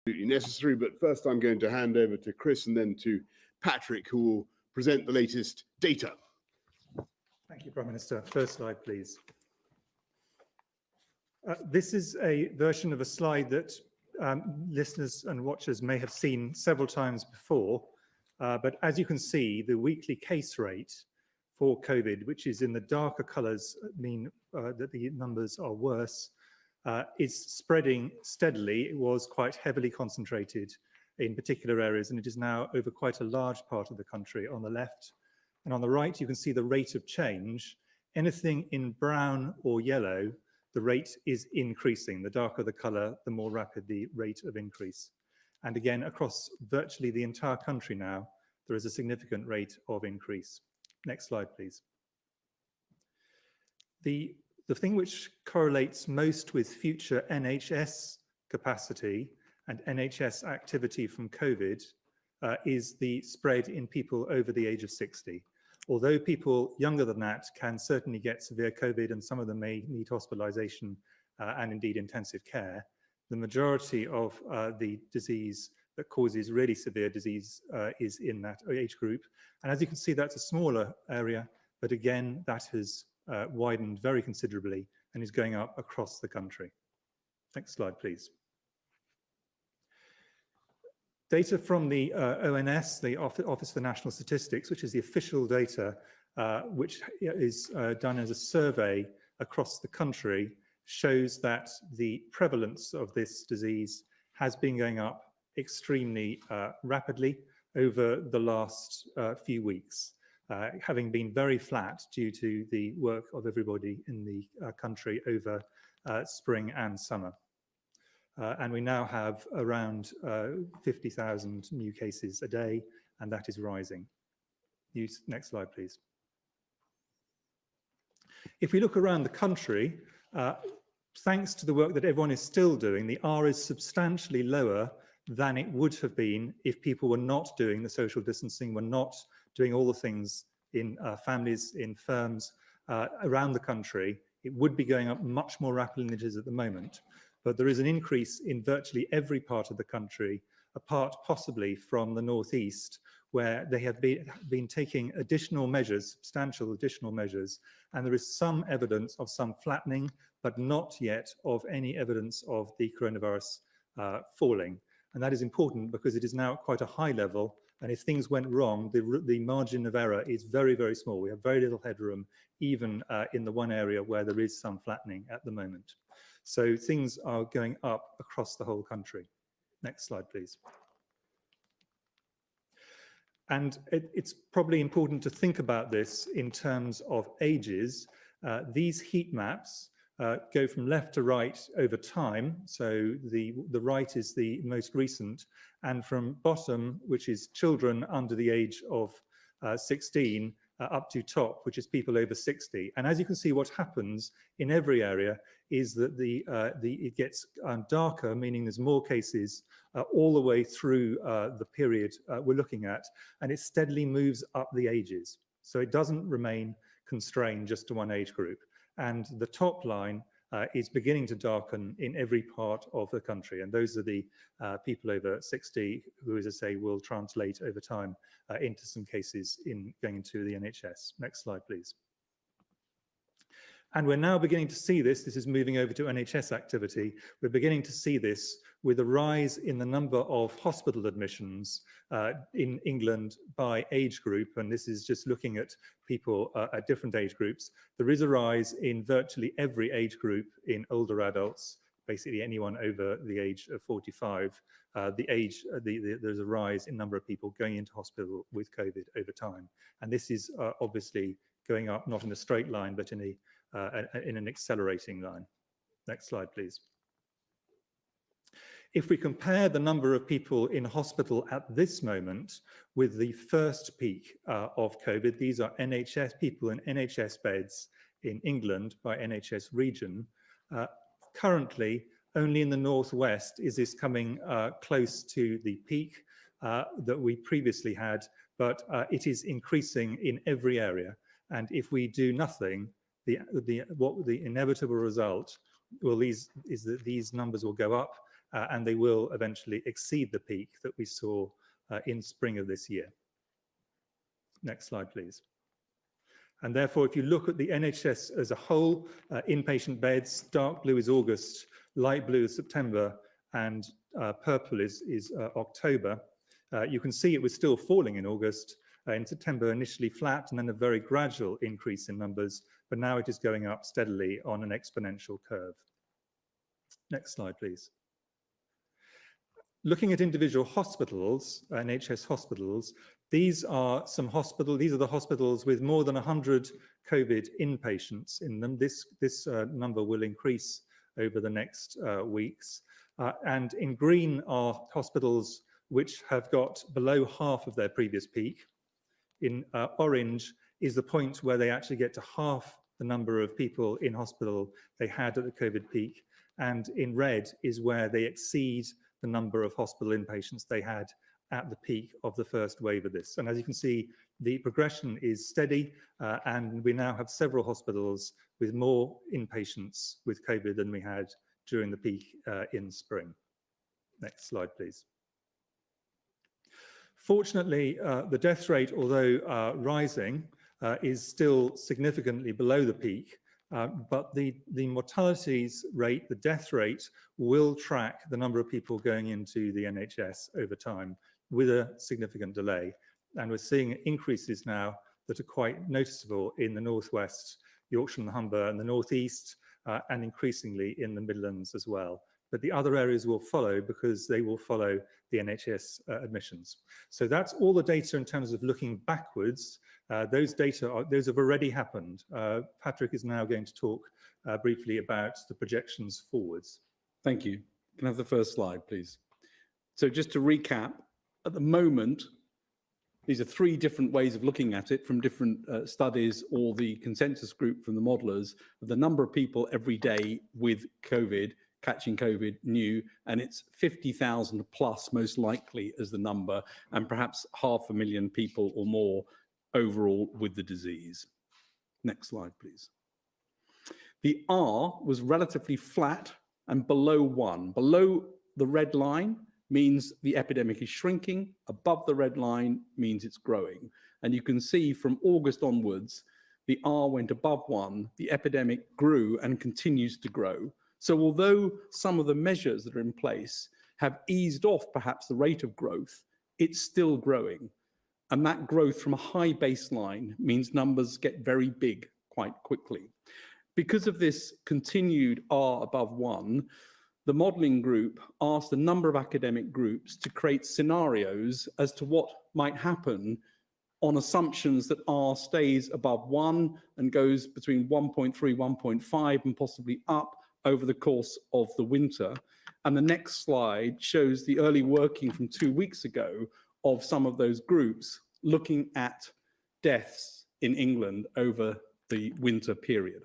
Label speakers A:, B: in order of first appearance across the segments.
A: Absolutely necessary, but first I'm going to hand over to Chris and then to Patrick, who will present the latest data.
B: Thank you, Prime Minister. First slide, please. This is a version of a slide that listeners and watchers may have seen several times before, but as you can see, the weekly case rate for COVID, which is in the darker colours, mean that the numbers are worse, is spreading steadily. It was quite heavily concentrated in particular areas, and it is now over quite a large part of the country on the left. And on the right, you can see the rate of change. Anything in brown or yellow, the rate is increasing. The darker the colour, the more rapid the rate of increase. And again, across virtually the entire country now, there is a significant rate of increase. Next slide, please. The thing which correlates most with future NHS capacity and NHS activity from COVID is the spread in people over the age of 60. Although people younger than that can certainly get severe COVID, and some of them may need hospitalisation and indeed intensive care, the majority of the disease that causes really severe disease is in that age group. And as you can see, that's a smaller area, but again, that has widened very considerably and is going up across the country. Next slide, please. Data from the ONS, the Office for National Statistics, which is the official data, which is done as a survey across the country, shows that the prevalence of this disease has been going up extremely rapidly over the last few weeks, having been very flat due to the work of everybody in the country over spring and summer. And we now have around 50,000 new cases a day, and that is rising. Next slide, please. If we look around the country, thanks to the work that everyone is still doing, the R is substantially lower than it would have been if people were not doing the social distancing, were not doing all the things in families, in firms around the country. It would be going up much more rapidly than it is at the moment. But there is an increase in virtually every part of the country, apart possibly from the northeast, where they have been taking additional measures, substantial additional measures, and there is some evidence of some flattening, but not yet of any evidence of the coronavirus falling. And that is important because it is now at quite a high level, and if things went wrong, the margin of error is very, very small. We have very little headroom, even in the one area where there is some flattening at the moment. So things are going up across the whole country. Next slide, please. And it's probably important to think about this in terms of ages. These heat maps go from left to right over time. So the right is the most recent, and from bottom, which is children under the age of 16, up to top, which is people over 60. And as you can see, what happens in every area is that it gets darker, meaning there's more cases all the way through the period we're looking at, and it steadily moves up the ages. So it doesn't remain constrained just to one age group. And the top line is beginning to darken in every part of the country. And those are the people over 60 who, as I say, will translate over time into some cases going into the NHS. Next slide, please. And we're now beginning to see this. This is moving over to NHS activity. We're beginning to see this with a rise in the number of hospital admissions in England by age group. And this is just looking at people at different age groups. There is a rise in virtually every age group in older adults, basically anyone over the age of 45. There's a rise in number of people going into hospital with COVID over time. And this is obviously going up, not in a straight line, but in an accelerating line. Next slide, please. If we compare the number of people in hospital at this moment with the first peak of COVID, these are NHS people in NHS beds in England by NHS region. Currently, only in the northwest is this coming close to the peak that we previously had, but it is increasing in every area. And if we do nothing, the inevitable result is that these numbers will go up, and they will eventually exceed the peak that we saw in spring of this year. Next slide, please. And therefore, if you look at the NHS as a whole, inpatient beds, dark blue is August, light blue is September, and purple is October. You can see it was still falling in August. In September, initially flat, and then a very gradual increase in numbers, but now it is going up steadily on an exponential curve. Next slide, please. Looking at individual hospitals, NHS hospitals, these are the hospitals with more than 100 COVID inpatients in them. This number will increase over the next weeks. And in green are hospitals which have got below half of their previous peak. In orange is the point where they actually get to half the number of people in hospital they had at the COVID peak. And in red is where they exceed the number of hospital inpatients they had at the peak of the first wave of this. And as you can see, the progression is steady, and we now have several hospitals with more inpatients with COVID than we had during the peak in spring. Next slide, please. Fortunately, the death rate, although rising, is still significantly below the peak, but the mortalities rate, the death rate, will track the number of people going into the NHS over time with a significant delay. And we're seeing increases now that are quite noticeable in the Northwest, Yorkshire and the Humber, and the Northeast, and increasingly in the Midlands as well. But the other areas will follow because they will follow the NHS admissions. So that's all the data in terms of looking backwards. Those have already happened. Patrick is now going to talk briefly about the projections forwards.
C: Thank you. Can I have the first slide, please? So just to recap, at the moment, these are three different ways of looking at it from different studies or the consensus group from the modelers of the number of people every day with COVID, catching COVID new, and it's 50,000 plus most likely as the number, and perhaps 500,000 people or more overall with the disease. Next slide, please. The R was relatively flat and below 1. Below the red line means the epidemic is shrinking. Above the red line means it's growing. And you can see from August onwards, the R went above 1, the epidemic grew and continues to grow. So although some of the measures that are in place have eased off perhaps the rate of growth, it's still growing. And that growth from a high baseline means numbers get very big quite quickly. Because of this continued R above 1, the modelling group asked a number of academic groups to create scenarios as to what might happen on assumptions that R stays above 1 and goes between 1.3, 1.5 and possibly up over the course of the winter. And the next slide shows the early working from 2 weeks ago of some of those groups looking at deaths in England over the winter period.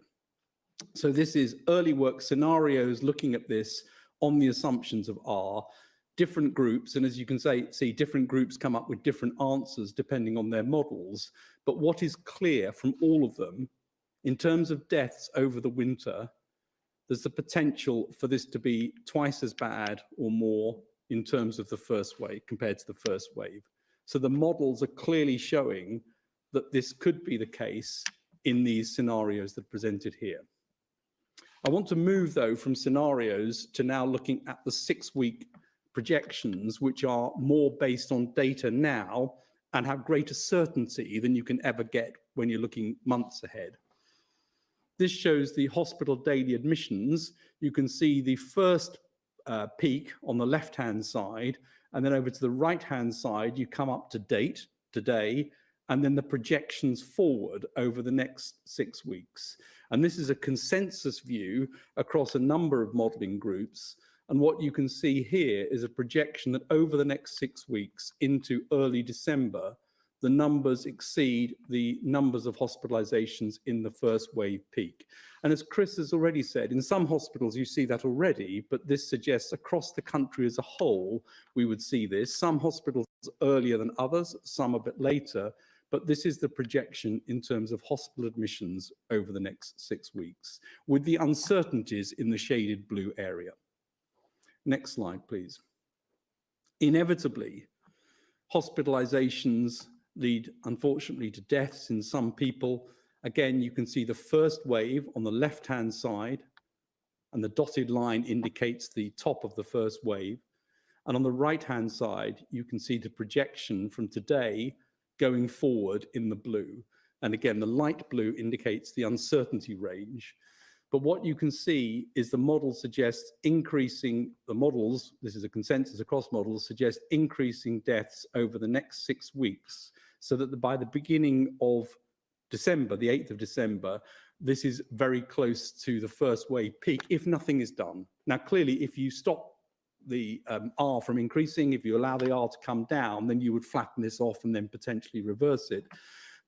C: So this is early work scenarios looking at this on the assumptions of R, different groups, and as you can see, different groups come up with different answers depending on their models. But what is clear from all of them, in terms of deaths over the winter, there's the potential for this to be twice as bad or more in terms of the first wave compared to the first wave. So the models are clearly showing that this could be the case in these scenarios that are presented here. I want to move, though, from scenarios to now looking at the 6-week projections, which are more based on data now and have greater certainty than you can ever get when you're looking months ahead. This shows the hospital daily admissions. You can see the first peak on the left-hand side, and then over to the right-hand side, you come up to date, today, and then the projections forward over the next 6 weeks. And this is a consensus view across a number of modelling groups. And what you can see here is a projection that over the next 6 weeks into early December, the numbers exceed the numbers of hospitalizations in the first wave peak. And as Chris has already said, in some hospitals you see that already, but this suggests across the country as a whole, we would see this. Some hospitals earlier than others, some a bit later, but this is the projection in terms of hospital admissions over the next 6 weeks, with the uncertainties in the shaded blue area. Next slide, please. Inevitably, hospitalizations lead, unfortunately, to deaths in some people. Again, you can see the first wave on the left-hand side, and the dotted line indicates the top of the first wave. And on the right-hand side, you can see the projection from today going forward in the blue. And again, the light blue indicates the uncertainty range. But what you can see is the model suggests increasing, the models, this is a consensus across models, suggest increasing deaths over the next 6 weeks, so that by the beginning of December, the 8th of December, this is very close to the first wave peak if nothing is done. Now, clearly, if you stop the R from increasing, if you allow the R to come down, then you would flatten this off and then potentially reverse it.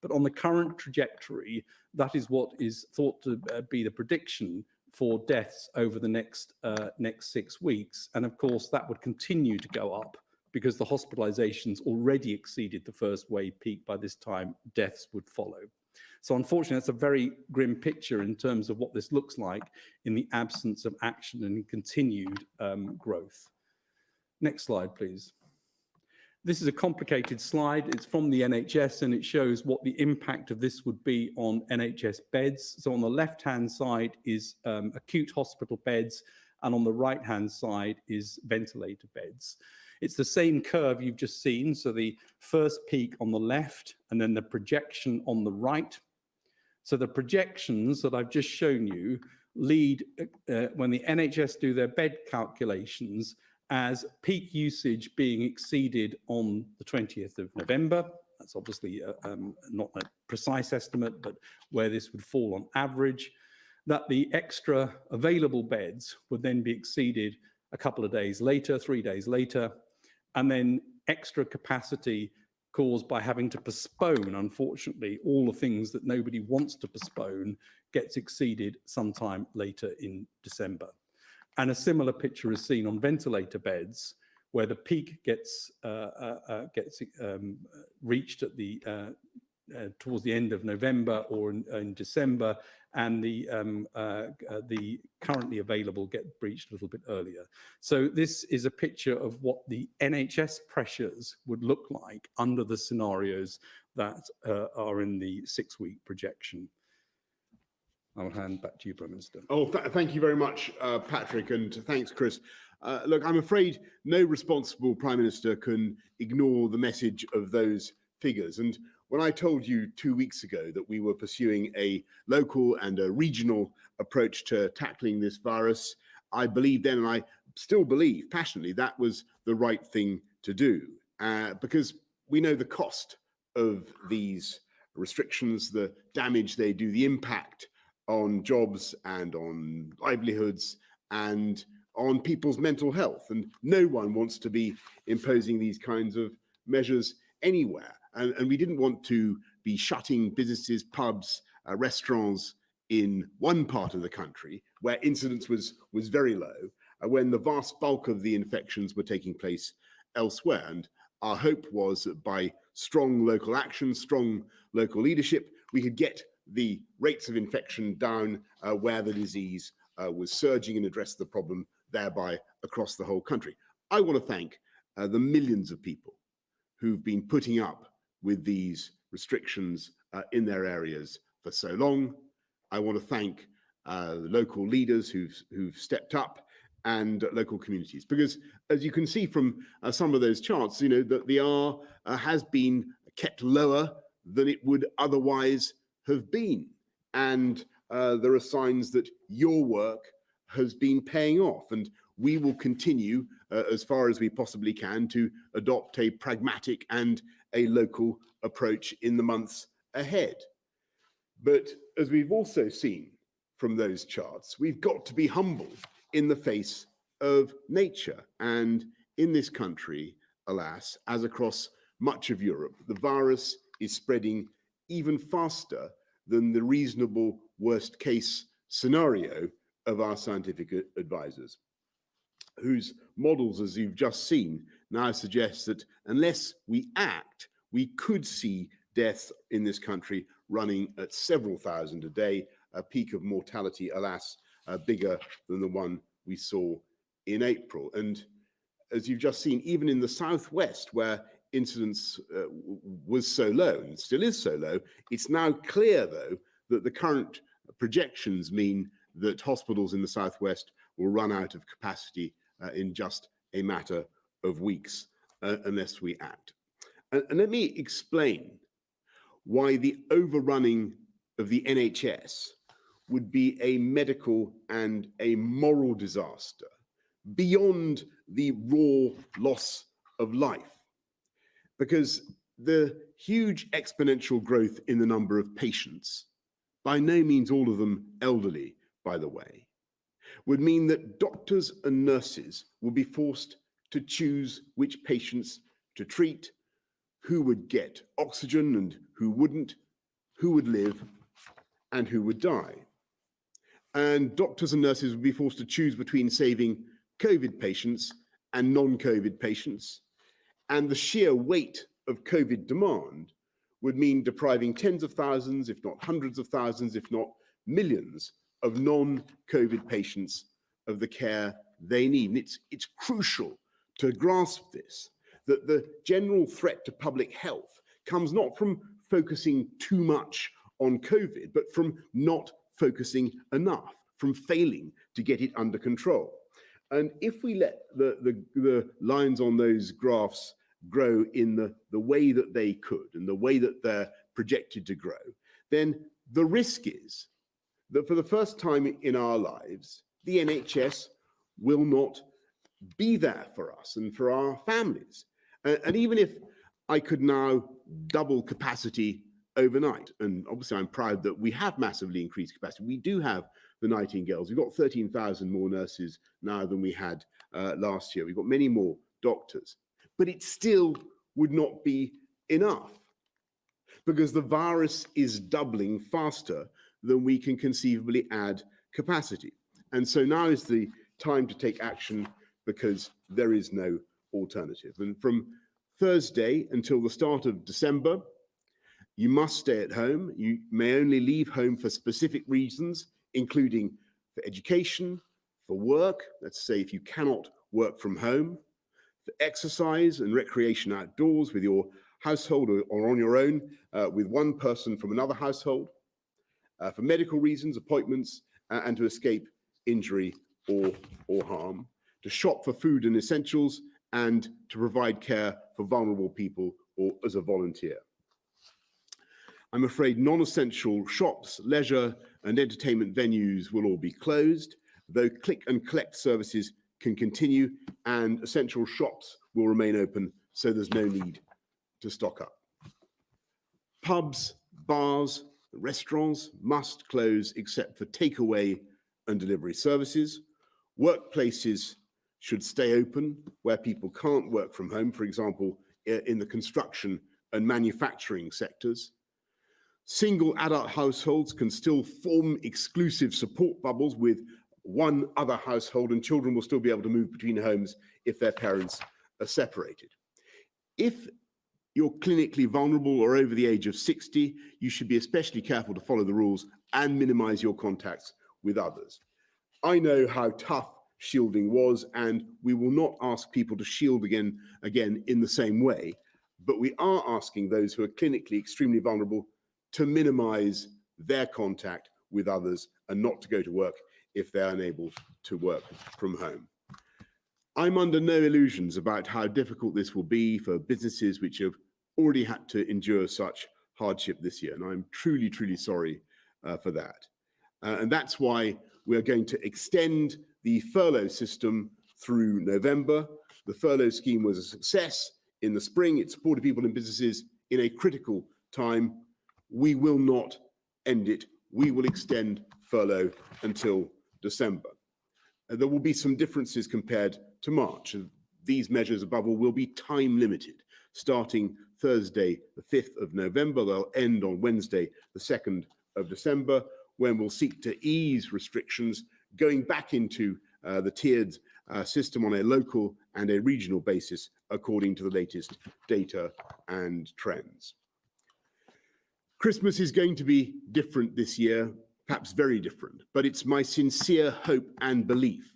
C: But on the current trajectory, that is what is thought to be the prediction for deaths over the next 6 weeks. And of course, that would continue to go up because the hospitalizations already exceeded the first wave peak. By this time, deaths would follow. So unfortunately, that's a very grim picture in terms of what this looks like in the absence of action and continued growth. Next slide, please. This is a complicated slide. It's from the NHS, and it shows what the impact of this would be on NHS beds. So on the left-hand side is acute hospital beds, and on the right-hand side is ventilator beds. It's the same curve you've just seen. So the first peak on the left, and then the projection on the right. So the projections that I've just shown you lead, when the NHS do their bed calculations, as peak usage being exceeded on the 20th of November. That's obviously not a precise estimate, but where this would fall on average, that the extra available beds would then be exceeded a couple of days later, 3 days later, and then extra capacity caused by having to postpone, unfortunately, all the things that nobody wants to postpone gets exceeded sometime later in December. And a similar picture is seen on ventilator beds, where the peak gets reached at the towards the end of November or in December, and the currently available get breached a little bit earlier. So this is a picture of what the NHS pressures would look like under the scenarios that are in the 6-week projection. I'll hand back to you, Prime Minister.
A: Oh, thank you very much, Patrick, and thanks, Chris. Look, I'm afraid no responsible Prime Minister can ignore the message of those figures. And when I told you 2 weeks ago that we were pursuing a local and a regional approach to tackling this virus, I believed then, and I still believe passionately, that was the right thing to do, because we know the cost of these restrictions, the damage they do, the impact on jobs and on livelihoods and on people's mental health. And no one wants to be imposing these kinds of measures anywhere. And we didn't want to be shutting businesses, pubs, restaurants in one part of the country where incidence was very low, when the vast bulk of the infections were taking place elsewhere. And our hope was that by strong local action, strong local leadership, we could get the rates of infection down where the disease was surging and address the problem thereby across the whole country. I want to thank the millions of people who've been putting up with these restrictions in their areas for so long. I want to thank the local leaders who've stepped up, and local communities, because as you can see from some of those charts, you know, that the R has been kept lower than it would otherwise have been. And there are signs that your work has been paying off, and we will continue as far as we possibly can to adopt a pragmatic and a local approach in the months ahead. But as we've also seen from those charts, we've got to be humble in the face of nature. And in this country, alas, as across much of Europe, the virus is spreading even faster than the reasonable worst case scenario of our scientific advisors, whose models, as you've just seen, now suggest that unless we act, we could see deaths in this country running at several thousand a day, a peak of mortality, alas, bigger than the one we saw in April. And as you've just seen, even in the southwest, where incidence was so low and still is so low, it's now clear, though, that the current projections mean that hospitals in the southwest will run out of capacity in just a matter of weeks unless we act. And let me explain why the overrunning of the NHS would be a medical and a moral disaster beyond the raw loss of life. Because the huge exponential growth in the number of patients, by no means all of them elderly, by the way, would mean that doctors and nurses would be forced to choose which patients to treat, who would get oxygen and who wouldn't, who would live and who would die. And doctors and nurses would be forced to choose between saving COVID patients and non-COVID patients. And the sheer weight of COVID demand would mean depriving tens of thousands, if not hundreds of thousands, if not millions of non-COVID patients of the care they need. And it's crucial to grasp this, that the general threat to public health comes not from focusing too much on COVID, but from not focusing enough, from failing to get it under control. And if we let the lines on those graphs grow in the way that they could and the way that they're projected to grow, then the risk is that for the first time in our lives, the NHS will not be there for us and for our families. And even if I could now double capacity overnight, and obviously I'm proud that we have massively increased capacity. We do have the Nightingales. We've got 13,000 more nurses now than we had last year. We've got many more doctors, but it still would not be enough because the virus is doubling faster than we can conceivably add capacity. And so now is the time to take action because there is no alternative. And from Thursday until the start of December, you must stay at home. You may only leave home for specific reasons, including for education, for work, let's say if you cannot work from home, for exercise and recreation outdoors with your household or on your own with one person from another household, for medical reasons, appointments, and to escape injury or harm, to shop for food and essentials, and to provide care for vulnerable people or as a volunteer. I'm afraid non-essential shops, leisure and entertainment venues will all be closed, though click and collect services can continue and essential shops will remain open, so there's no need to stock up. Pubs, bars, restaurants must close except for takeaway and delivery services. Workplaces should stay open where people can't work from home, for example, in the construction and manufacturing sectors. Single adult households can still form exclusive support bubbles with one other household, and children will still be able to move between homes if their parents are separated. If you're clinically vulnerable or over the age of 60, you should be especially careful to follow the rules and minimize your contacts with others. I know how tough shielding was, and we will not ask people to shield again in the same way, but we are asking those who are clinically extremely vulnerable to minimize their contact with others and not to go to work if they're unable to work from home. I'm under no illusions about how difficult this will be for businesses which have already had to endure such hardship this year, and I'm truly, truly sorry for that. And that's why we're going to extend the furlough system through November. The furlough scheme was a success in the spring. It supported people and businesses in a critical time. We will not end it. We will extend furlough until December. There will be some differences compared to March. These measures, above all, will be time limited, starting Thursday, the 5th of November. They'll end on Wednesday, the 2nd of December, when we'll seek to ease restrictions, going back into the tiered system on a local and a regional basis, according to the latest data and trends. Christmas is going to be different this year, perhaps very different, but it's my sincere hope and belief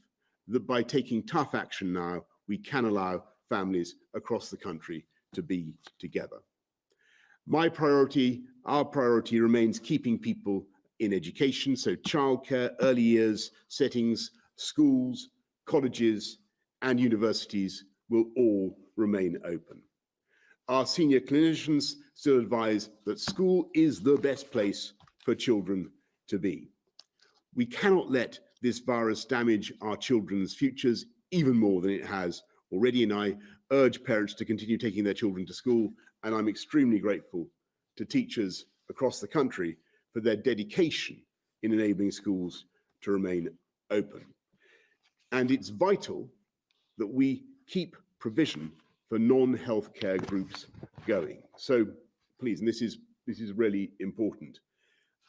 A: that by taking tough action now, we can allow families across the country to be together. My priority, our priority remains keeping people in education, so childcare, early years settings, schools, colleges, and universities will all remain open. Our senior clinicians still advise that school is the best place for children to be. We cannot let this virus damage our children's futures even more than it has already, and I urge parents to continue taking their children to school, and I'm extremely grateful to teachers across the country for their dedication in enabling schools to remain open. And it's vital that we keep provision for non-healthcare groups going. So please, and this is really important,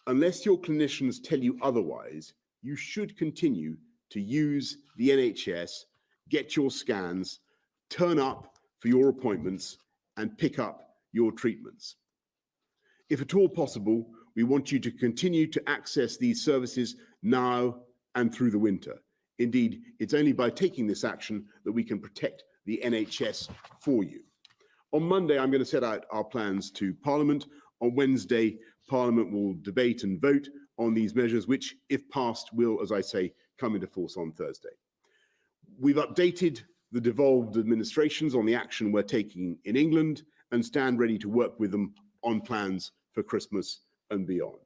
A: unless your clinicians tell you otherwise, you should continue to use the NHS, get your scans, turn up for your appointments, and pick up your treatments. If at all possible, we want you to continue to access these services now and through the winter. Indeed, it's only by taking this action that we can protect the NHS for you. On Monday, I'm going to set out our plans to Parliament. On Wednesday, Parliament will debate and vote on these measures, which, if passed, will, as I say, come into force on Thursday. We've updated the devolved administrations on the action we're taking in England and stand ready to work with them on plans for Christmas and beyond.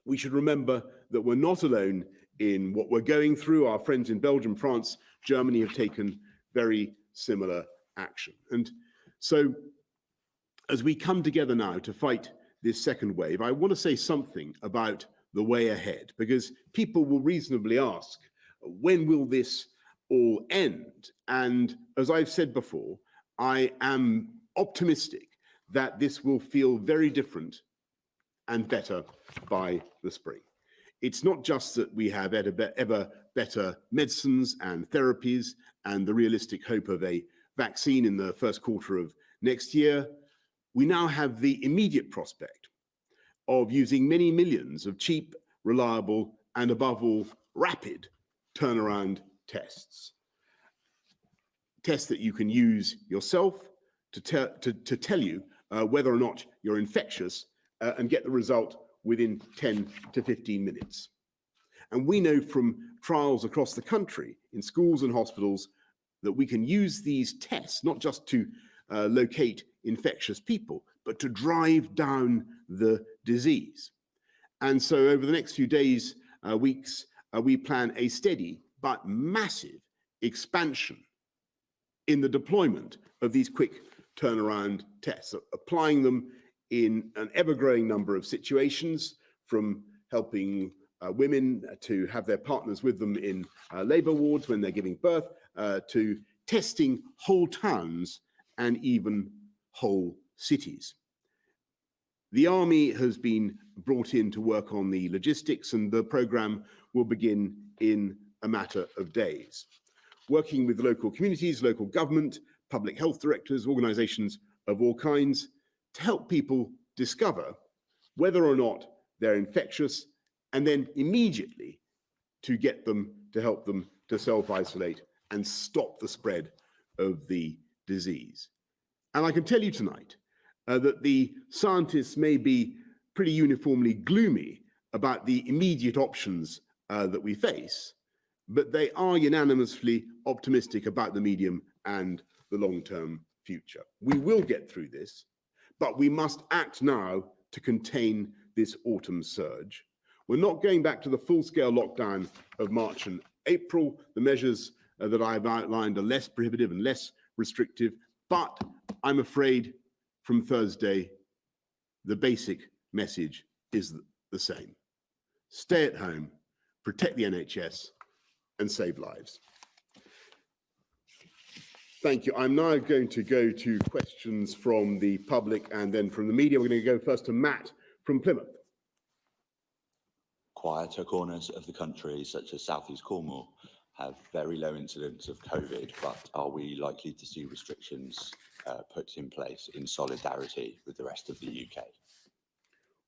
A: We should remember that we're not alone in what we're going through. Our friends in Belgium, France, Germany have taken very similar action. And so as we come together now to fight this second wave, I want to say something about the way ahead, because people will reasonably ask, when will this all end? And as I've said before, I am optimistic that this will feel very different and better by the spring. It's not just that we have ever better medicines and therapies and the realistic hope of a vaccine in the first quarter of next year. We now have the immediate prospect of using many millions of cheap, reliable, and above all, rapid turnaround tests. Tests that you can use yourself to tell you whether or not you're infectious and get the result within 10 to 15 minutes. And we know from trials across the country in schools and hospitals that we can use these tests not just to locate infectious people, but to drive down the disease. And so over the next few days, weeks, we plan a steady but massive expansion in the deployment of these quick turnaround tests, applying them in an ever-growing number of situations, from helping women to have their partners with them in labour wards when they're giving birth, to testing whole towns and even whole cities. The army has been brought in to work on the logistics, and the programme will begin in a matter of days. Working with local communities, local government, public health directors, organisations of all kinds, to help people discover whether or not they're infectious, and then immediately to get them, to help them to self-isolate and stop the spread of the disease. And I can tell you tonight that the scientists may be pretty uniformly gloomy about the immediate options that we face, but they are unanimously optimistic about the medium and the long-term future. We will get through this, but we must act now to contain this autumn surge. We're not going back to the full-scale lockdown of March and April. The measures that I've outlined are less prohibitive and less restrictive, but I'm afraid from Thursday, the basic message is the same. Stay at home, protect the NHS, and save lives. Thank you. I'm now going to go to questions from the public and then from the media. We're going to go first to Matt from Plymouth.
D: Quieter corners of the country, such as South East Cornwall, have very low incidence of COVID, but are we likely to see restrictions put in place in solidarity with the rest of the UK?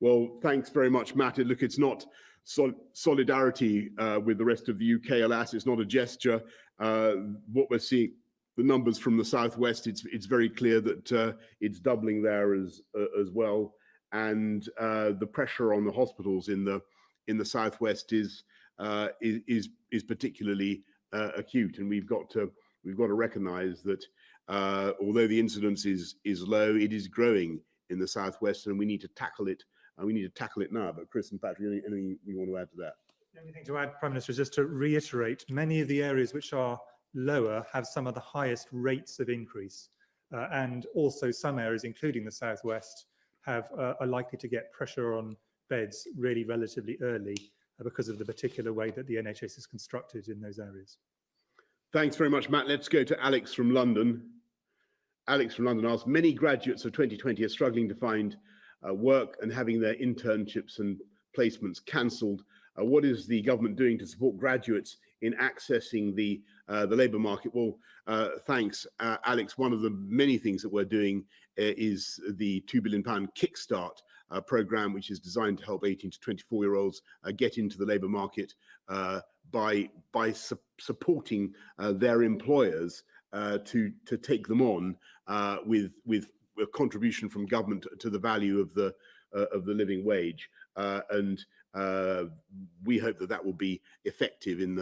A: Well, thanks very much, Matt. Look, it's not solidarity with the rest of the UK, alas. It's not a gesture. What we're seeing, the numbers from the southwest, it's very clear that it's doubling there as well, and the pressure on the hospitals in the southwest is particularly acute, and we've got to recognise that although the incidence is low, it is growing in the southwest, and we need to tackle it. And we need to tackle it now. But Chris and Patrick, anything you want to add to that?
B: The only thing to add, Prime Minister, is just to reiterate, many of the areas which are lower have some of the highest rates of increase. And also some areas, including the southwest, are likely to get pressure on beds really relatively early because of the particular way that the NHS is constructed in those areas.
A: Thanks very much, Matt. Let's go to Alex from London. Alex from London asks, many graduates of 2020 are struggling to find work and having their internships and placements cancelled. What is the government doing to support graduates in accessing the labour market? Well, thanks, Alex. One of the many things that we're doing is the £2 billion Kickstart programme, which is designed to help 18 to 24-year-olds get into the labour market by supporting their employers to take them on with a contribution from government to the value of the living wage, and we hope that will be effective in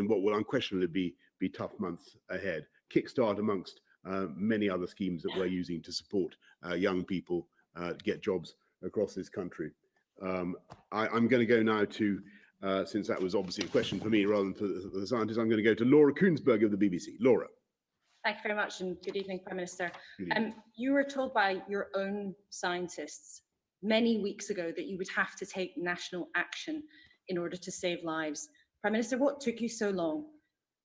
A: what will unquestionably be tough months ahead. Kickstart amongst many other schemes that we're using to support young people get jobs across this country. I'm going to go now to, since that was obviously a question for me rather than for the scientists, I'm going to go to Laura Koonsberg of the BBC. Laura.
E: Thank you very much, and good evening, Prime Minister. You were told by your own scientists many weeks ago that you would have to take national action in order to save lives. Prime Minister, what took you so long?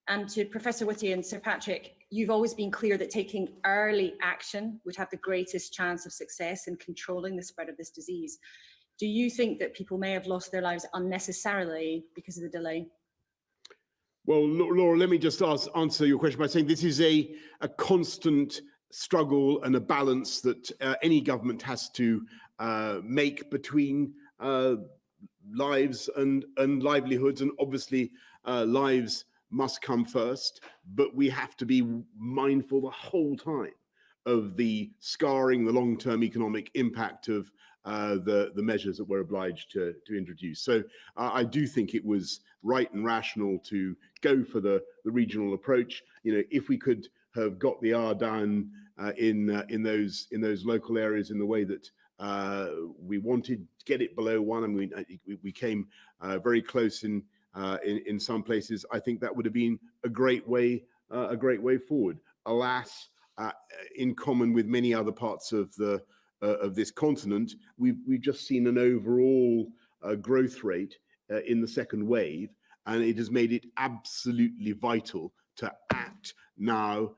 E: And to Professor Whitty and Sir Patrick, you've always been clear that taking early action would have the greatest chance of success in controlling the spread of this disease. Do you think that people may have lost their lives unnecessarily because of the delay?
A: Well, Laura, let me just answer your question by saying this is a constant struggle and a balance that any government has to make between lives and livelihoods, and obviously lives must come first, but we have to be mindful the whole time of the scarring, the long-term economic impact of the measures that we're obliged to introduce. So I do think it was right and rational to go for the regional approach. You know, if we could have got the R down in those local areas in the way that we wanted, to get it below 1, I mean, we came very close in some places. I think that would have been a great way forward. Alas, in common with many other parts of this continent, we've just seen an overall growth rate in the second wave, and it has made it absolutely vital to act now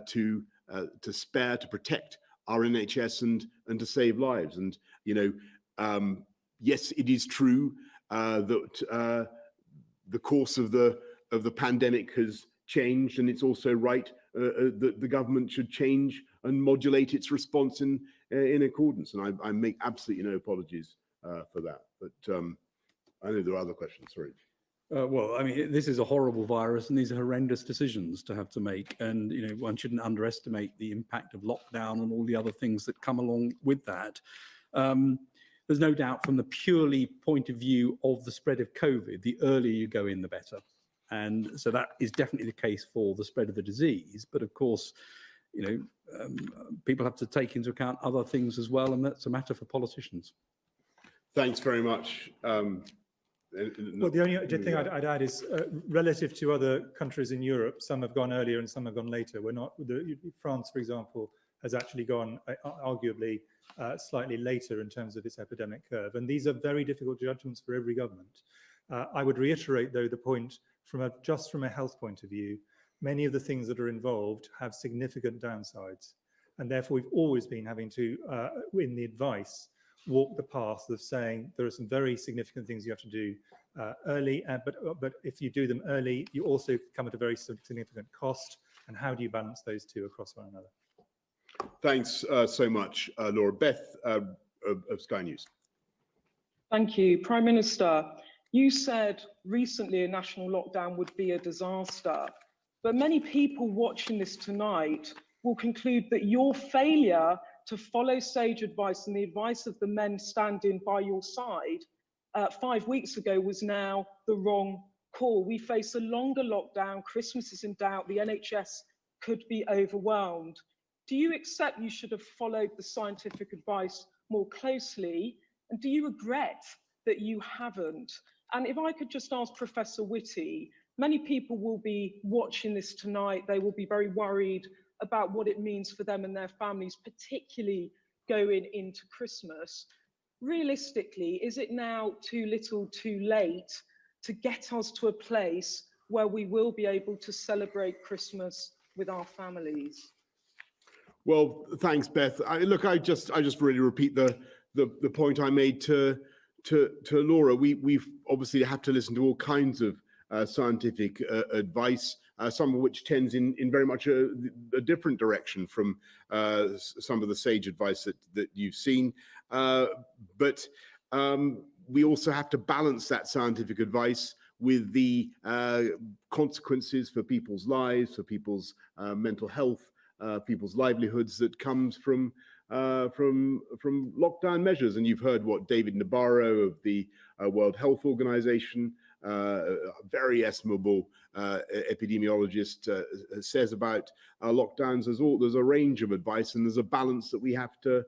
A: to protect our NHS and to save lives. And you know, yes, it is true that the course of the pandemic has changed, and it's also right that the government should change and modulate its response in accordance. And I make absolutely no apologies for that. But I know there are other questions. Sorry.
C: Well, I mean, this is a horrible virus, and these are horrendous decisions to have to make. And you know, one shouldn't underestimate the impact of lockdown and all the other things that come along with that. There's no doubt, from the purely point of view of the spread of COVID, the earlier you go in, the better. And so that is definitely the case for the spread of the disease. But of course, you know, people have to take into account other things as well, and that's a matter for politicians.
A: Thanks very much.
B: Well, the only thing I'd add is relative to other countries in Europe, some have gone earlier and some have gone later. France, for example, has actually gone arguably slightly later in terms of its epidemic curve. And these are very difficult judgments for every government. I would reiterate, though, the point just from a health point of view, many of the things that are involved have significant downsides. And therefore, we've always been having to, in the advice, walk the path of saying there are some very significant things you have to do early, but if you do them early, you also come at a very significant cost. And how do you balance those two across one another?
A: Thanks so much, Laura. Beth of Sky News.
F: Thank you. Prime Minister, you said recently a national lockdown would be a disaster, but many people watching this tonight will conclude that your failure to follow sage advice and the advice of the men standing by your side 5 weeks ago was now the wrong call. We face a longer lockdown, Christmas is in doubt, the NHS could be overwhelmed. Do you accept you should have followed the scientific advice more closely? And do you regret that you haven't? And if I could just ask Professor Whitty, many people will be watching this tonight. They will be very worried about what it means for them and their families, particularly going into Christmas. Realistically, is it now too little too late to get us to a place where we will be able to celebrate Christmas with our families?
A: Well, thanks, Beth. I just really repeat the point I made to Laura. We've obviously have to listen to all kinds of scientific advice, some of which tends in very much a different direction from some of the sage advice that you've seen. But we also have to balance that scientific advice with the consequences for people's lives, for people's mental health, people's livelihoods that comes from lockdown measures. And you've heard what David Nabarro of the World Health Organization, a very estimable epidemiologist, says about lockdowns. There's a range of advice, and there's a balance that we have to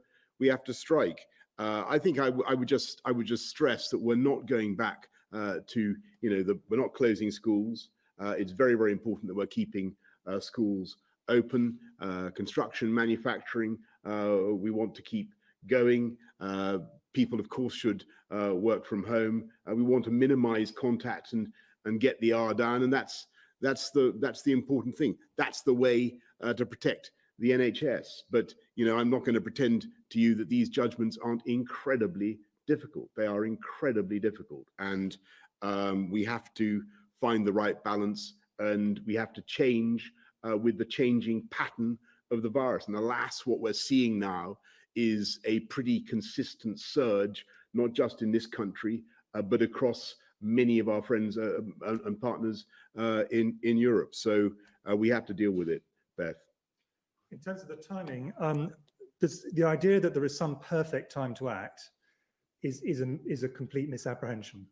A: strike. I think I would just stress that we're not going back to we're not closing schools. It's very, very important that we're keeping schools open. Construction, manufacturing, we want to keep going. People, of course, should work from home. We want to minimize contact and get the R down, and that's the important thing. That's the way to protect the NHS. But I'm not going to pretend to you that these judgments aren't incredibly difficult. They are incredibly difficult, and we have to find the right balance, and we have to change with the changing pattern of the virus. And alas, what we're seeing now is a pretty consistent surge, not just in this country, but across many of our friends and partners in Europe. So we have to deal with it, Beth.
B: In terms of the timing, the idea that there is some perfect time to act is a complete misapprehension.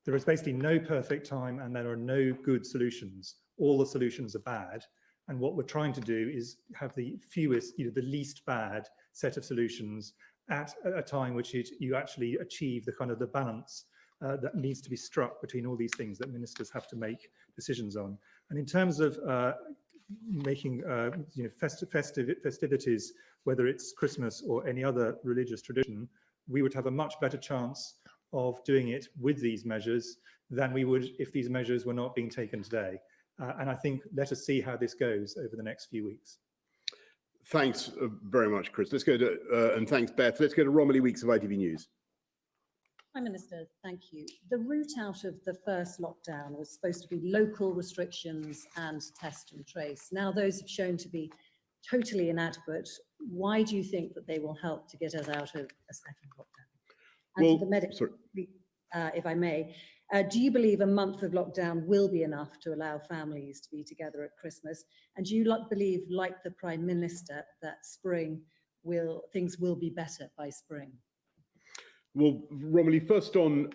B: There is basically no perfect time, and there are no good solutions. All the solutions are bad. And what we're trying to do is have the fewest, the least bad set of solutions at a time which you actually achieve the kind of the balance that needs to be struck between all these things that ministers have to make decisions on. And in terms of making festivities, whether it's Christmas or any other religious tradition, we would have a much better chance of doing it with these measures than we would if these measures were not being taken today. And I think let us see how this goes over the next few weeks.
A: Thanks very much, Chris. Let's go to, and thanks, Beth. Let's go to Romilly Weeks of ITV News.
G: Prime Minister, thank you. The route out of the first lockdown was supposed to be local restrictions and test and trace. Now those have shown to be totally inadequate. Why do you think that they will help to get us out of a second lockdown? And
A: Well,
G: to the medic,
A: sorry.
G: if I may, do you believe a month of lockdown will be enough to allow families to be together at Christmas? And do you believe, like the Prime Minister, that things will be better by spring?
A: Well, Romilly, first on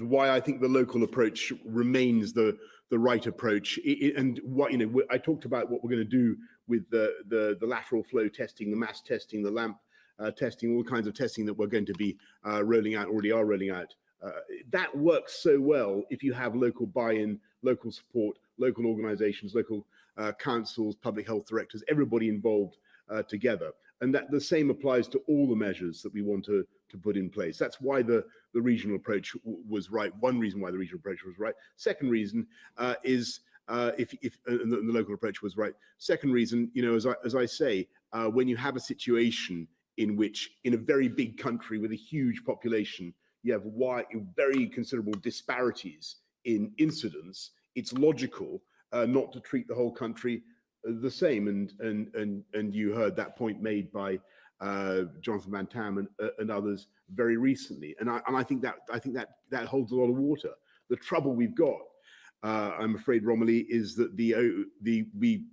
A: why I think the local approach remains the right approach, and what I talked about what we're going to do with the lateral flow testing, the mass testing, the LAMP testing, all kinds of testing that we're going to be rolling out, already are rolling out. That works so well if you have local buy-in, local support, local organizations, local councils, public health directors, everybody involved together. And that the same applies to all the measures that we want to put in place. That's why the regional approach was right. One reason why the regional approach was right. Second reason is if the local approach was right. Second reason, as I say, when you have a situation in which, in a very big country with a huge population, you have very considerable disparities in incidence, it's logical not to treat the whole country the same. And you heard that point made by Jonathan Van Tam and others very recently. And I think that holds a lot of water. The trouble we've got, I'm afraid, Romilly, is that the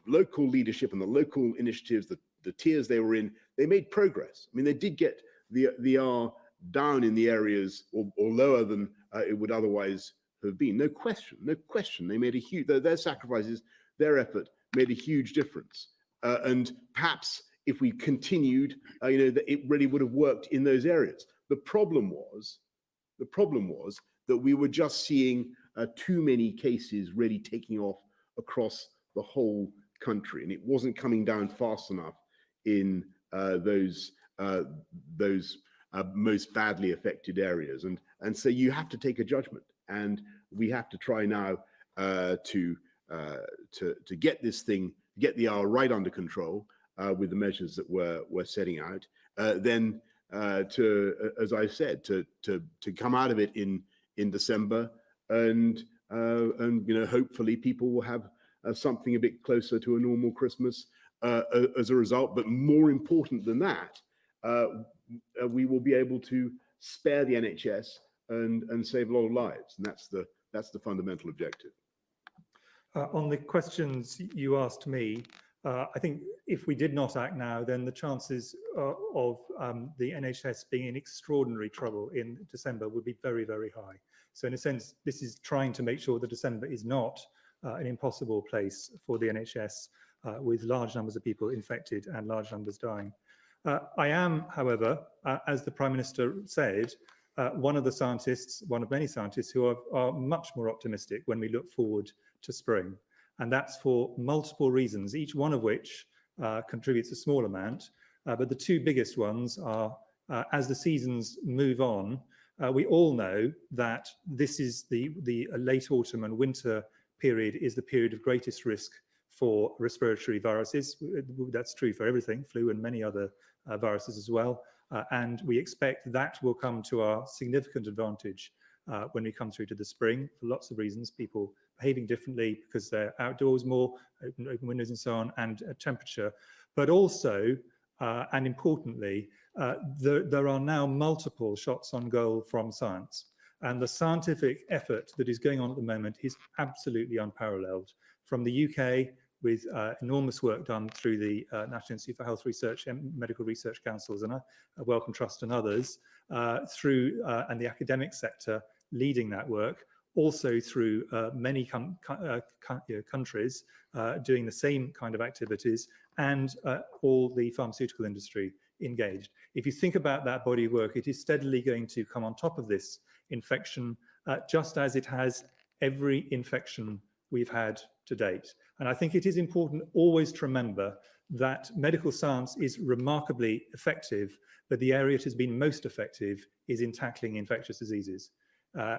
A: local leadership and the local initiatives, the tiers they were in, they made progress. I mean, they did get the R down in the areas or lower than it would otherwise have been. No question, no question. They made a huge, their sacrifices, their effort made a huge difference. And perhaps if we continued, that it really would have worked in those areas. The problem was that we were just seeing too many cases really taking off across the whole country, and it wasn't coming down fast enough in those most badly affected areas. And so you have to take a judgment, and we have to try now to get this thing, get the R right under control with the measures that we're setting out. Then as I said, to come out of it in December, and hopefully people will have something a bit closer to a normal Christmas as a result. But more important than that, we will be able to spare the NHS and save a lot of lives, and that's the fundamental objective.
B: On the questions you asked me, I think if we did not act now, then the chances of the NHS being in extraordinary trouble in December would be very, very high. So in a sense, this is trying to make sure that December is not an impossible place for the NHS with large numbers of people infected and large numbers dying. I am, however, as the Prime Minister said, one of many scientists who are much more optimistic when we look forward to spring. And that's for multiple reasons, each one of which contributes a small amount. But the two biggest ones are, as the seasons move on, we all know that this is the late autumn and winter period is the period of greatest risk for respiratory viruses. That's true for everything, flu and many other viruses as well. And we expect that will come to our significant advantage when we come through to the spring for lots of reasons, people behaving differently because they're outdoors more, open windows and so on, and temperature. But also, and importantly, there are now multiple shots on goal from science. And the scientific effort that is going on at the moment is absolutely unparalleled. From the UK, with enormous work done through the National Institute for Health Research and Medical Research Councils and Wellcome Trust and others, through and the academic sector leading that work, also through many countries doing the same kind of activities, and all the pharmaceutical industry engaged. If you think about that body of work, it is steadily going to come on top of this infection, just as it has every infection we've had to date. And I think it is important always to remember that medical science is remarkably effective, but the area it has been most effective is in tackling infectious diseases,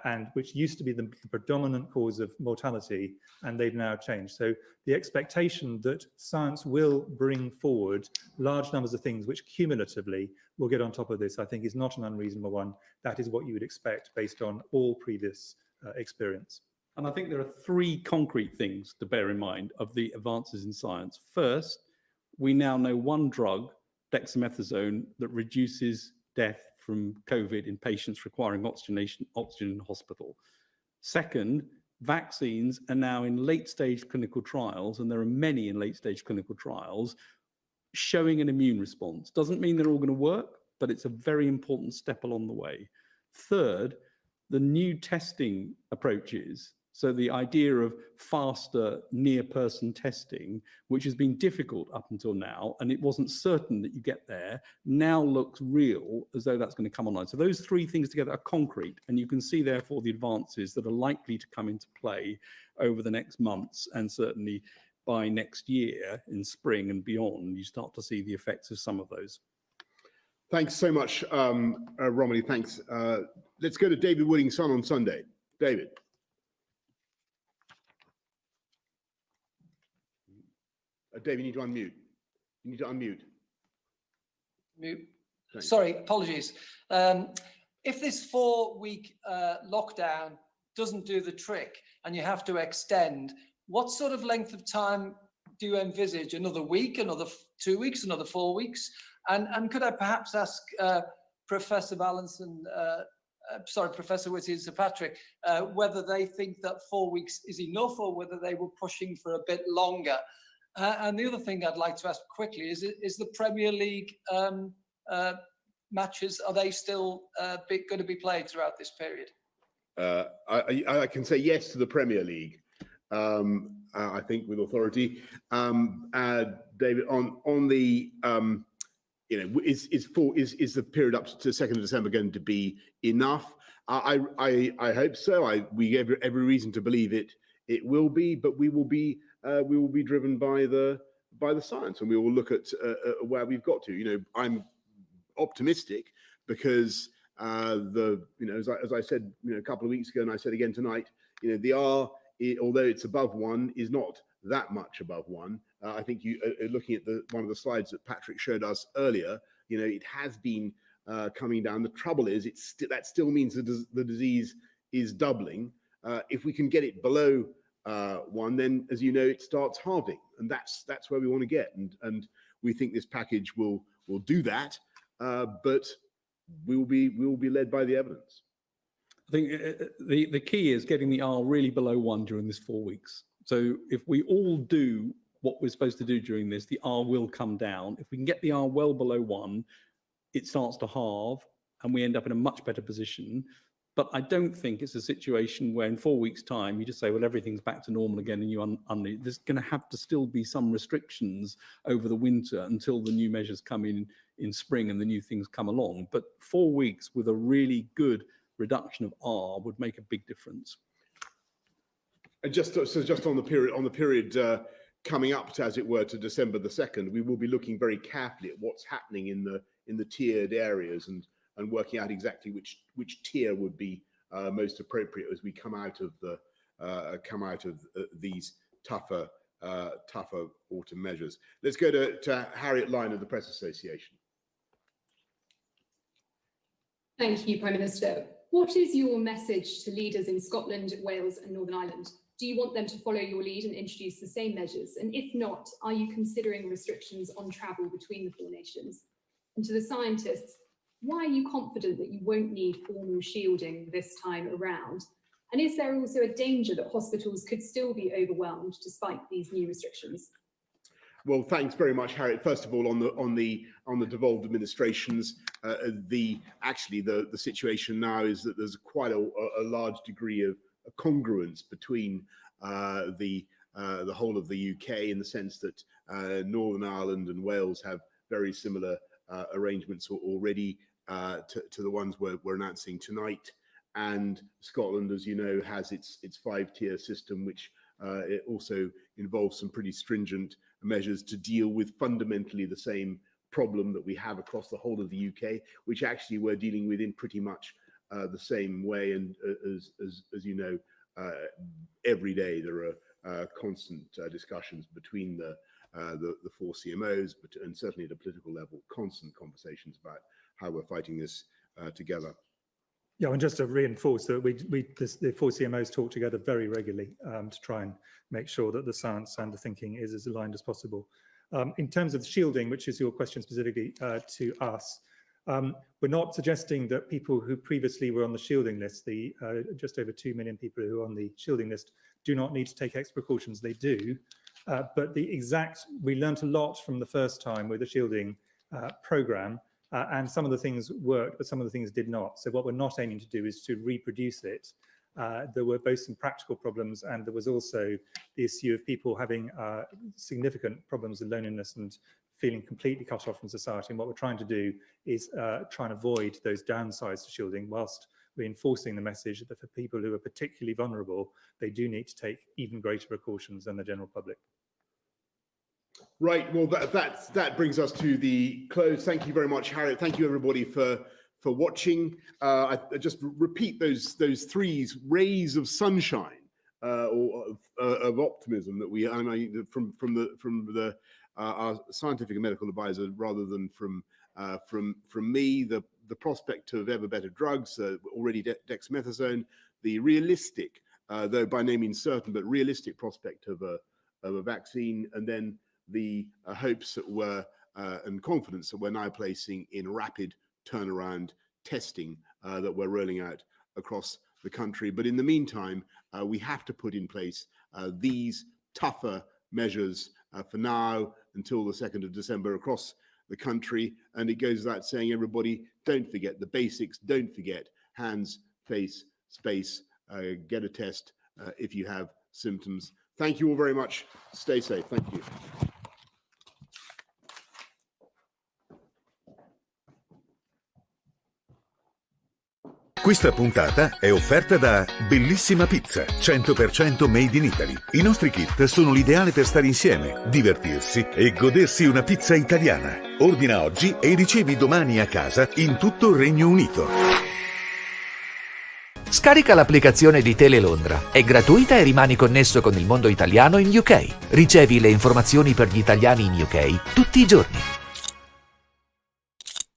B: and which used to be the predominant cause of mortality, and they've now changed. So the expectation that science will bring forward large numbers of things which cumulatively will get on top of this, I think is not an unreasonable one. That is what you would expect based on all previous experience.
C: And I think there are three concrete things to bear in mind of the advances in science. First, we now know one drug, dexamethasone, that reduces death from COVID in patients requiring oxygen in hospital. Second, vaccines are now in late-stage clinical trials, and there are many in late-stage clinical trials, showing an immune response. Doesn't mean they're all going to work, but it's a very important step along the way. Third, the new testing approaches, so the idea of faster near-person testing, which has been difficult up until now, and it wasn't certain that you get there, now looks real as though that's going to come online. So those three things together are concrete, and you can see therefore the advances that are likely to come into play over the next months, and certainly by next year in spring and beyond, you start to see the effects of some of those.
A: Thanks so much, Romilly, thanks. Let's go to David Wooding's son on Sunday. David. Dave, you need to unmute. You need to unmute.
H: Mute.
A: Thanks.
H: Sorry, apologies. If this 4-week lockdown doesn't do the trick and you have to extend, what sort of length of time do you envisage? Another week, another 2 weeks, another 4 weeks? And could I perhaps ask Professor Ballinson, Professor Whitty and Sir Patrick, whether they think that 4 weeks is enough or whether they were pushing for a bit longer? And the other thing I'd like to ask quickly is the Premier League matches, are they still going to be played throughout this period?
A: I can say yes to the Premier League. I think with authority, David, on the is the period up to 2nd of December going to be enough? I hope so. We have every reason to believe it will be, but we will be driven by the science, and we will look at where we've got to. I'm optimistic because as I said a couple of weeks ago, and I said again tonight, the R, although it's above 1, is not that much above 1. I think you looking at one of the slides that Patrick showed us earlier, it has been coming down. The trouble is, that still means the disease is doubling. If we can get it below 1, then, as you know, it starts halving, and that's where we want to get. And we think this package will do that, but we will be led by the evidence.
C: I think the key is getting the R really below 1 during this 4 weeks. So if we all do what we're supposed to do during this, the R will come down. If we can get the R well below 1, it starts to halve and we end up in a much better position. But I don't think it's a situation where in 4 weeks' time, you just say, well, everything's back to normal again, and there's going to have to still be some restrictions over the winter until the new measures come in spring and the new things come along. But 4 weeks with a really good reduction of R would make a big difference.
A: And just on the period coming up to, as it were, to December the 2nd, we will be looking very carefully at what's happening in the tiered areas and working out exactly which tier would be most appropriate as we come out of these tougher autumn measures. Let's go to Harriet Lyon of the Press Association.
I: Thank you, Prime Minister. What is your message to leaders in Scotland, Wales and Northern Ireland? Do you want them to follow your lead and introduce the same measures? And if not, are you considering restrictions on travel between the 4 nations? And to the scientists, why are you confident that you won't need formal shielding this time around? And is there also a danger that hospitals could still be overwhelmed despite these new restrictions?
A: Well, thanks very much, Harriet. First of all, on the devolved administrations, the situation now is that there's quite a large degree of congruence between the whole of the UK, in the sense that Northern Ireland and Wales have very similar arrangements already to the ones we're announcing tonight, and Scotland, as you know, has its 5-tier system, which it also involves some pretty stringent measures to deal with fundamentally the same problem that we have across the whole of the UK, which actually we're dealing with in pretty much the same way. And as you know, every day there are constant discussions between the 4 CMOs, and certainly at a political level, constant conversations about how we're fighting this together.
B: Yeah, and just to reinforce that the 4 CMOs talk together very regularly to try and make sure that the science and the thinking is as aligned as possible. In terms of shielding, which is your question specifically to us, we're not suggesting that people who previously were on the shielding list, the just over 2 million people who are on the shielding list, do not need to take extra precautions. They do, but we learnt a lot from the first time with the shielding programme. And some of the things worked, but some of the things did not. So what we're not aiming to do is to reproduce it. There were both some practical problems, and there was also the issue of people having significant problems with loneliness and feeling completely cut off from society. And what we're trying to do is try and avoid those downsides to shielding, whilst reinforcing the message that for people who are particularly vulnerable, they do need to take even greater precautions than the general public.
A: Right. Well, that brings us to the close. Thank you very much, Harriet. Thank you, everybody, for watching. I just repeat those 3 rays of sunshine or of optimism that we from our scientific and medical advisor, rather than from me. The prospect of ever better drugs, already dexamethasone, the realistic, though by no means certain, but realistic prospect of of a vaccine, and then the hopes that were and confidence that we're now placing in rapid turnaround testing that we're rolling out across the country. But in the meantime, we have to put in place these tougher measures for now until the 2nd of December across the country. And it goes without saying, everybody, don't forget the basics, don't forget hands, face, space, get a test if you have symptoms. Thank you all very much. Stay safe. Thank you.
J: Questa puntata è offerta da Bellissima Pizza, 100% made in Italy. I nostri kit sono l'ideale per stare insieme, divertirsi e godersi una pizza italiana. Ordina oggi e ricevi domani a casa in tutto il Regno Unito.
K: Scarica l'applicazione di TeleLondra, è gratuita e rimani connesso con il mondo italiano in UK. Ricevi le informazioni per gli italiani in UK tutti i giorni.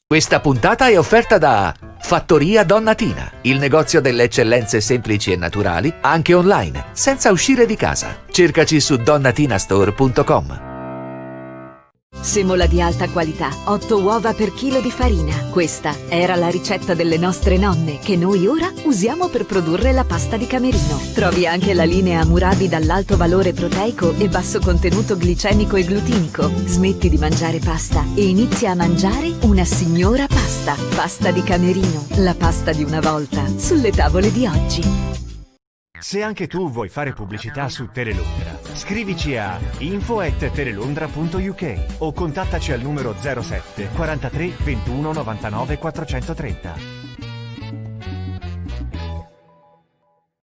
K: Questa puntata è offerta da Fattoria Donnatina, il negozio delle eccellenze semplici e naturali, anche online, senza uscire di casa. Cercaci su donnatinastore.com.
L: Semola di alta qualità, 8 uova per chilo di farina. Questa era la ricetta delle nostre nonne, che noi ora usiamo per produrre la pasta di Camerino. Trovi anche la linea Hammurabi dall'alto valore proteico e basso contenuto glicemico e glutinico. Smetti di mangiare pasta e inizia a mangiare una signora pasta. Pasta di Camerino, la pasta di una volta, sulle tavole di oggi.
M: Se anche tu vuoi fare pubblicità su Telelondra, scrivici a info@telelondra.uk o contattaci al numero 07 43 21 99 430.